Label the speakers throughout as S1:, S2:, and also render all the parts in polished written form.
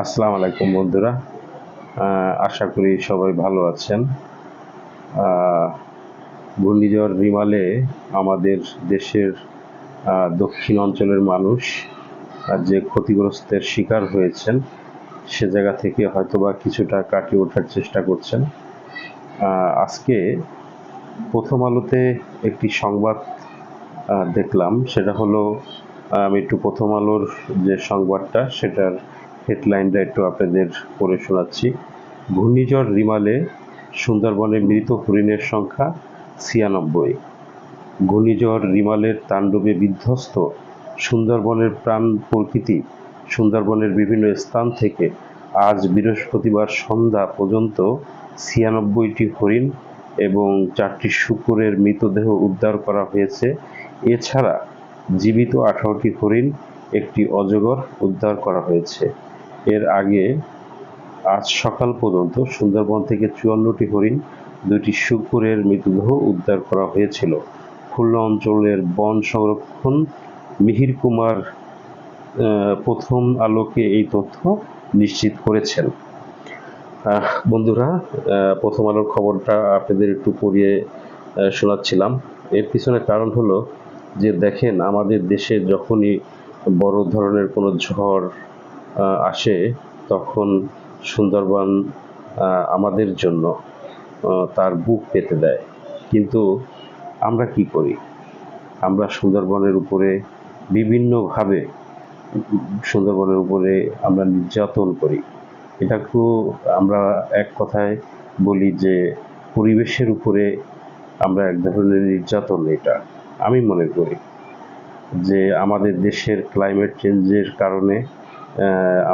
S1: আসসালামু আলাইকুম বন্ধুরা। আশা করি সবাই ভালো আছেন। আহ, ঘূর্ণিঝড় রিমালে আমাদের দেশের দক্ষিণ অঞ্চলের মানুষ যে ক্ষতিগ্রস্তের শিকার হয়েছেন সে জায়গা থেকে হয়তোবা কিছুটা কাটিয়ে ওঠার চেষ্টা করছেন। আজকে প্রথম আলোতে একটি সংবাদ দেখলাম, সেটা হলো আমি একটু প্রথম আলোর যে সংবাদটা সেটার হেডলাইনটা একটু আপনাদের পড়ে শোনাচ্ছি। ঘূর্ণিঝড় রিমালে সুন্দরবনে মৃত হরিণের সংখ্যা ৯৬। ঘূর্ণিঝড় রিমালের তাণ্ডবে বিধ্বস্ত সুন্দরবনের প্রাণ প্রকৃতি। সুন্দরবনের বিভিন্ন স্থান থেকে আজ বৃহস্পতিবার সন্ধ্যা পর্যন্ত ৯৬টি হরিণ এবং ৪টি শূকরের মৃতদেহ উদ্ধার করা হয়েছে। এছাড়া জীবিত ১৮টি হরিণ, একটি অজগর উদ্ধার করা হয়েছে। এর আগে আজ সকাল পর্যন্ত সুন্দরবন থেকে ৫৪টি হরিণ, ২টি শূকরের মৃতদেহ উদ্ধার করা হয়েছিল। খুলনা অঞ্চলের বন সংরক্ষণ মিহির কুমার প্রথম আলোকে এই তথ্য নিশ্চিত করেছেন। বন্ধুরা, প্রথম আলোর খবরটা আপনাদের একটু পড়িয়ে শোনাচ্ছিলাম। এর পিছনে কারণ হলো যে দেখেন, আমাদের দেশে যখনই বড় ধরনের কোনো ঝড় আসে তখন সুন্দরবন আমাদের জন্য তার বুক পেতে দেয়। কিন্তু আমরা কি করি? আমরা সুন্দরবনের উপরে বিভিন্নভাবে সুন্দরবনের উপরে আমরা নির্যাতন করি। এটাকেও আমরা এক কথায় বলি যে পরিবেশের উপরে আমরা এক ধরনের নির্যাতন। এটা আমি মনে করি যে আমাদের দেশের ক্লাইমেট চেঞ্জের কারণে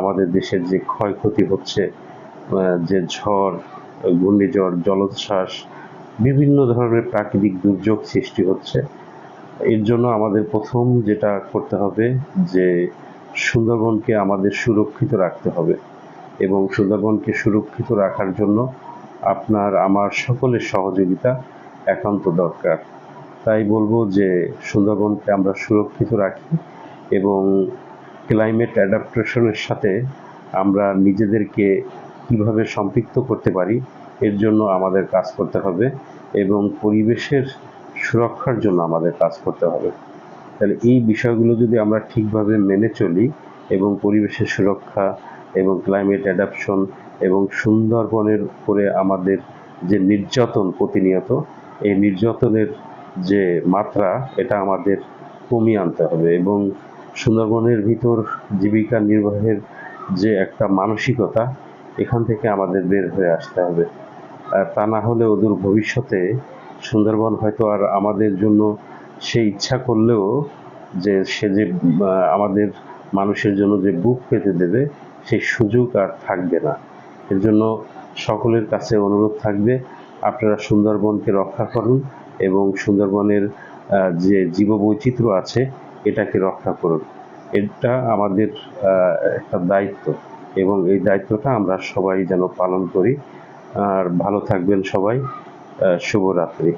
S1: আমাদের দেশের যে ক্ষয়ক্ষতি হচ্ছে, যে ঝড়, ঘূর্ণিঝড়, জলোচ্ছ্বাস, বিভিন্ন ধরনের প্রাকৃতিক দুর্যোগ সৃষ্টি হচ্ছে, এর জন্য আমাদের প্রথম যেটা করতে হবে যে সুন্দরবনকে আমাদের সুরক্ষিত রাখতে হবে এবং সুন্দরবনকে সুরক্ষিত রাখার জন্য আপনার আমার সকলের সহযোগিতা একান্ত দরকার। তাই বলবো যে সুন্দরবনকে আমরা সুরক্ষিত রাখি এবং ক্লাইমেট অ্যাডাপ্টেশনের সাথে আমরা নিজেদেরকে কিভাবে সম্পৃক্ত করতে পারি এর জন্য আমাদের কাজ করতে হবে এবং পরিবেশের সুরক্ষার জন্য আমাদের কাজ করতে হবে। তাহলে এই বিষয়গুলো যদি আমরা ঠিকভাবে মেনে চলি এবং পরিবেশের সুরক্ষা এবং ক্লাইমেট অ্যাডাপশন এবং সুন্দরবনের উপরে আমাদের যে নির্যাতন প্রতিনিয়ত, এই নির্যাতনের যে মাত্রা এটা আমাদের কমিয়ে আনতে হবে এবং সুন্দরবনের ভিতর জীবিকা নির্বাহের যে একটা মানসিকতা, এখান থেকে আমাদের বের হয়ে আসতে হবে। তা না হলে অদূর ভবিষ্যতে সুন্দরবন হয়তো আর আমাদের জন্য সে ইচ্ছা করলেও যে সে যে আমাদের মানুষের জন্য যে বুক পেতে দেবে সেই সুযোগ আর থাকবে না। এর জন্য সকলের কাছে অনুরোধ থাকবে, আপনারা সুন্দরবনকে রক্ষা করুন এবং সুন্দরবনের যে জীববৈচিত্র্য আছে এটাকে রক্ষা করুন। এটা আমাদের একটা দায়িত্ব এবং এই দায়িত্বটা আমরা সবাই যেন পালন করি। আর ভালো থাকবেন সবাই। শুভরাত্রি।